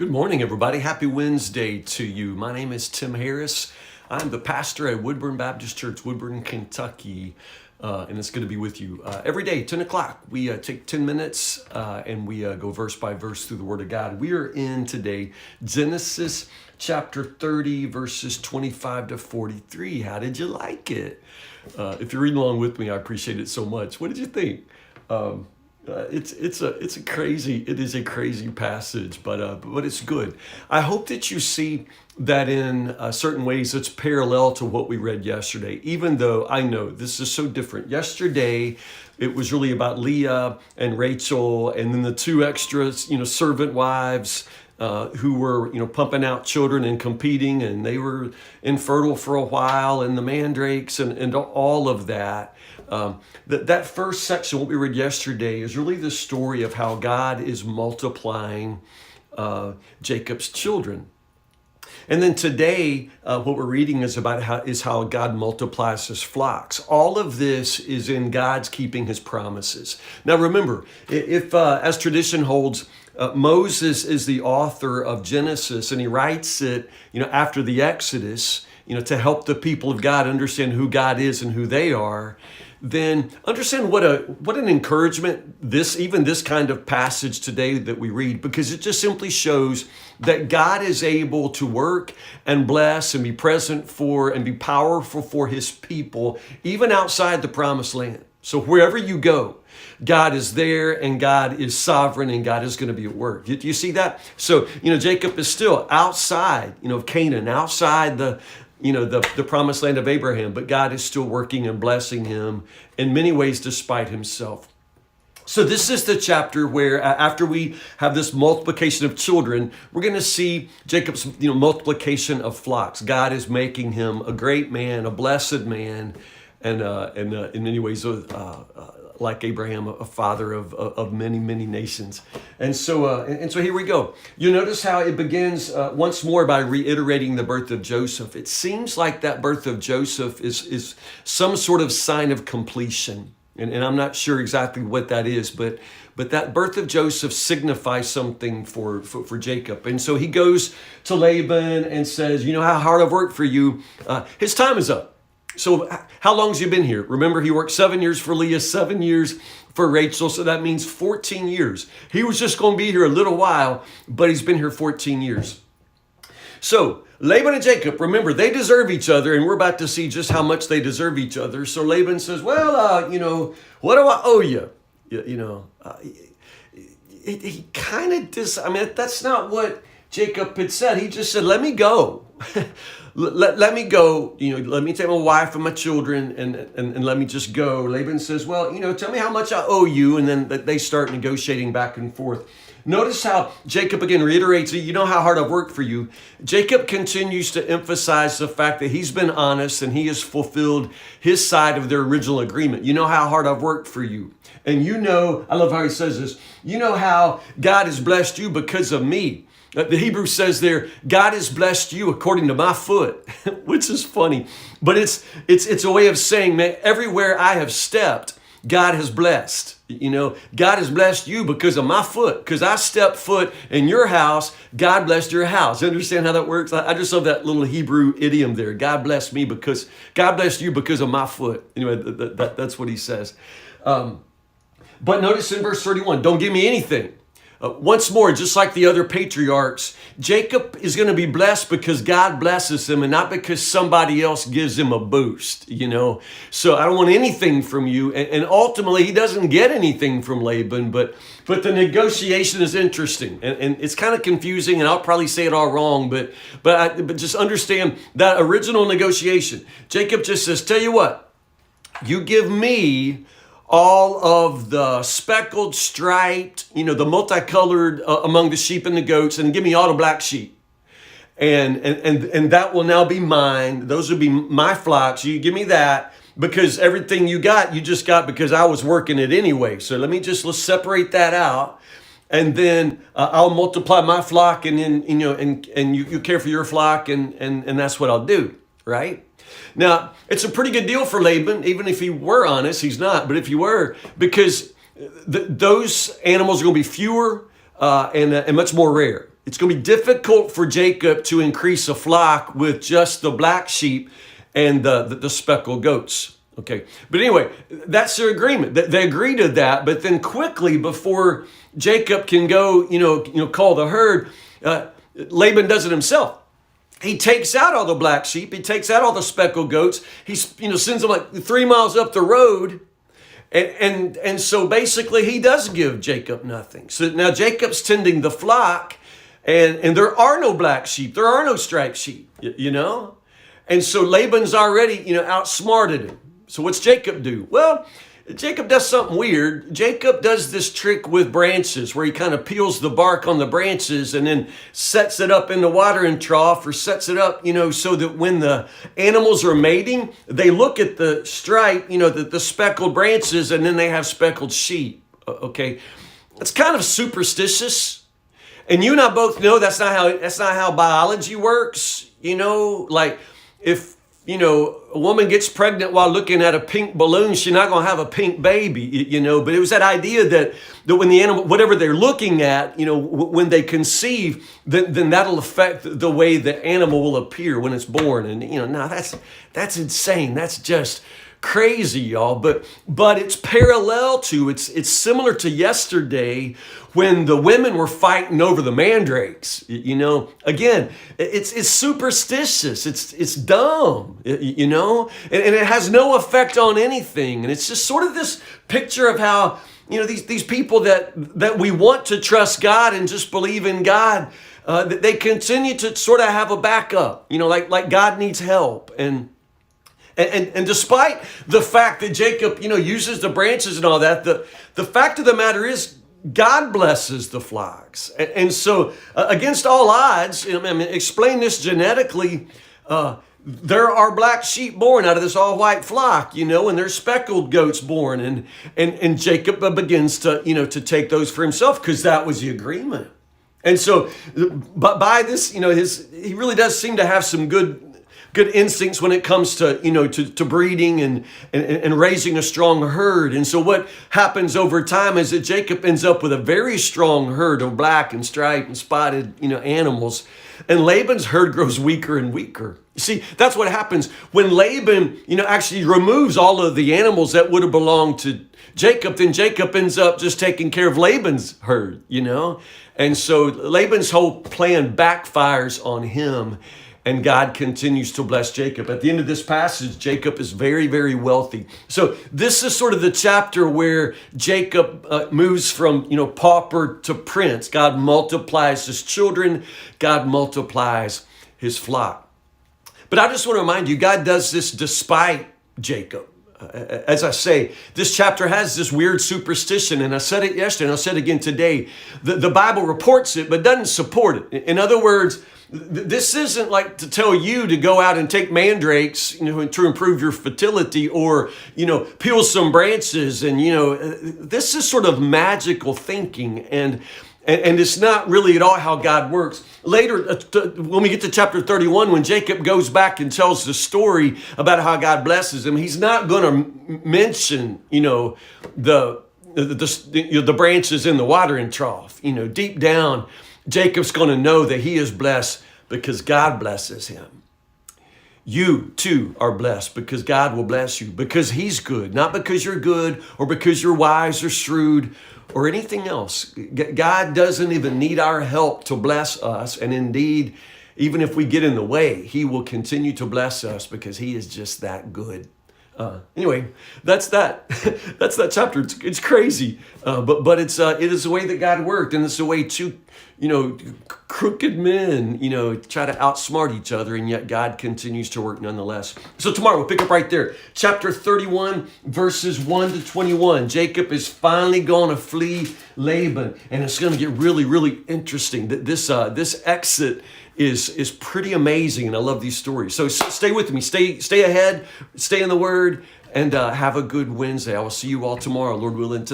Good morning, everybody. Happy Wednesday to you. My name is Tim Harris. I'm the pastor at Woodburn Baptist Church, Woodburn, Kentucky, and it's good to be with you. Every day, 10 o'clock, we take 10 minutes and we go verse by verse through the Word of God. We are in today Genesis chapter 30, verses 25 to 43. How did you like it? If you're reading along with me, I appreciate it so much. What did you think? It is a crazy passage, but it's good. I hope that you see that in certain ways it's parallel to what we read yesterday, even though I know this is so different. Yesterday, it was really about Leah and Rachel, and then the two extras, servant wives, who were, pumping out children and competing, and they were infertile for a while, and the mandrakes and all of that. That first section, what we read yesterday, is really the story of how God is multiplying Jacob's children. And then today, what we're reading is about how God multiplies his flocks. All of this is in God's keeping his promises. Now remember, if as tradition holds, Moses is the author of Genesis, and he writes it, after the Exodus, to help the people of God understand who God is and who they are. Then understand what an encouragement this kind of passage today that we read, because it just simply shows that God is able to work and bless and be present for and be powerful for his people, even outside the promised land. So wherever you go, God is there, and God is sovereign, and God is going to be at work. Do you see that? So, Jacob is still outside, of Canaan, outside the promised land of Abraham, but God is still working and blessing him in many ways despite himself. So this is the chapter where after we have this multiplication of children, we're going to see Jacob's multiplication of flocks. God is making him a great man, a blessed man, and in many ways like Abraham, a father of many nations. And so here we go. You notice how it begins once more by reiterating the birth of Joseph. It seems like that birth of Joseph is some sort of sign of completion. And I'm not sure exactly what that is, but that birth of Joseph signifies something for Jacob. And so he goes to Laban and says, how hard I've worked for you. His time is up. So how long has he been here? Remember, he worked 7 years for Leah, 7 years for Rachel. So that means 14 years. He was just going to be here a little while, but he's been here 14 years. So Laban and Jacob, remember, they deserve each other, and we're about to see just how much they deserve each other. So Laban says, well, what do I owe you? He kind of that's not what Jacob had said. He just said, let me go. Let me go, let me take my wife and my children and let me just go. Laban says, well, tell me how much I owe you. And then they start negotiating back and forth. Notice how Jacob again reiterates, how hard I've worked for you. Jacob continues to emphasize the fact that he's been honest and he has fulfilled his side of their original agreement. How hard I've worked for you. And I love how he says this, how God has blessed you because of me. The Hebrew says there, God has blessed you according to my foot, which is funny. But it's a way of saying, man, everywhere I have stepped, God has blessed. God has blessed you because of my foot. Because I stepped foot in your house, God blessed your house. You understand how that works? I just love that little Hebrew idiom there. God blessed you because of my foot. Anyway, that's what he says. But notice in verse 31, don't give me anything. Once more, just like the other patriarchs, Jacob is going to be blessed because God blesses him and not because somebody else gives him a boost, So I don't want anything from you. And ultimately, he doesn't get anything from Laban, but the negotiation is interesting. And it's kind of confusing, and I'll probably say it all wrong, but just understand that original negotiation. Jacob just says, tell you what, you give me all of the speckled, striped, the multicolored among the sheep and the goats, and give me all the black sheep. And that will now be mine. Those will be my flocks. You give me that because everything you just got because I was working it anyway. So let's separate that out. And then I'll multiply my flock, and then, and you care for your flock, and that's what I'll do, right? Now, it's a pretty good deal for Laban, even if he were honest. He's not, but if he were, because those animals are going to be fewer and much more rare. It's going to be difficult for Jacob to increase a flock with just the black sheep and the speckled goats. Okay, but anyway, that's their agreement. They agree to that, but then quickly before Jacob can go, call the herd, Laban does it himself. He takes out all the black sheep. He takes out all the speckled goats. He, sends them like 3 miles up the road. And so basically he does give Jacob nothing. So now Jacob's tending the flock, and there are no black sheep. There are no striped sheep, And so Laban's already, outsmarted him. So what's Jacob do? Well, Jacob does something weird. Jacob does this trick with branches where he kind of peels the bark on the branches and then sets it up in the watering trough, or sets it up, so that when the animals are mating, they look at the stripe, the speckled branches, and then they have speckled sheep. Okay. It's kind of superstitious. And you and I both know that's not how biology works. Like if a woman gets pregnant while looking at a pink balloon, she's not going to have a pink baby, but it was that idea that when the animal, whatever they're looking at, when they conceive, then that'll affect the way the animal will appear when it's born. And, now that's insane. That's just crazy, y'all. But it's parallel to, it's similar to yesterday when the women were fighting over the mandrakes. Again, it's superstitious. It's dumb, and it has no effect on anything. And it's just sort of this picture of how, these people that we want to trust God and just believe in God, they continue to sort of have a backup, like God needs help. And despite the fact that Jacob, uses the branches and all that, the fact of the matter is God blesses the flocks. And so against all odds, explain this genetically, there are black sheep born out of this all white flock, and there's speckled goats born. And Jacob begins to, to take those for himself because that was the agreement. And so by this, he really does seem to have some good instincts when it comes to, to breeding and raising a strong herd. And so what happens over time is that Jacob ends up with a very strong herd of black and striped and spotted, animals. And Laban's herd grows weaker and weaker. You see, that's what happens when Laban, actually removes all of the animals that would have belonged to Jacob. Then Jacob ends up just taking care of Laban's herd, And so Laban's whole plan backfires on him. And God continues to bless Jacob. At the end of this passage, Jacob is very, very wealthy. So this is sort of the chapter where Jacob moves from, pauper to prince. God multiplies his children. God multiplies his flock. But I just want to remind you, God does this despite Jacob. As I say, this chapter has this weird superstition, and I said it yesterday, and I'll say it again today. The Bible reports it, but doesn't support it. In other words, this isn't like to tell you to go out and take mandrakes, to improve your fertility, or, peel some branches. And, this is sort of magical thinking. And it's not really at all how God works. Later, when we get to chapter 31, when Jacob goes back and tells the story about how God blesses him, he's not going to mention, the branches in the watering trough. Deep down, Jacob's going to know that he is blessed because God blesses him. You too are blessed because God will bless you, because he's good, not because you're good or because you're wise or shrewd or anything else. God doesn't even need our help to bless us. And indeed, even if we get in the way, he will continue to bless us because he is just that good. Anyway, that's that. That's that chapter. It's crazy, but it is the way that God worked, and it's the way two, crooked men, try to outsmart each other, and yet God continues to work nonetheless. So tomorrow we'll pick up right there, chapter 31, verses 1 to 21. Jacob is finally going to flee Laban, and it's going to get really, really interesting. This exit is pretty amazing, and I love these stories. So stay with me, stay ahead, stay in the Word, and have a good Wednesday. I will see you all tomorrow, Lord willing.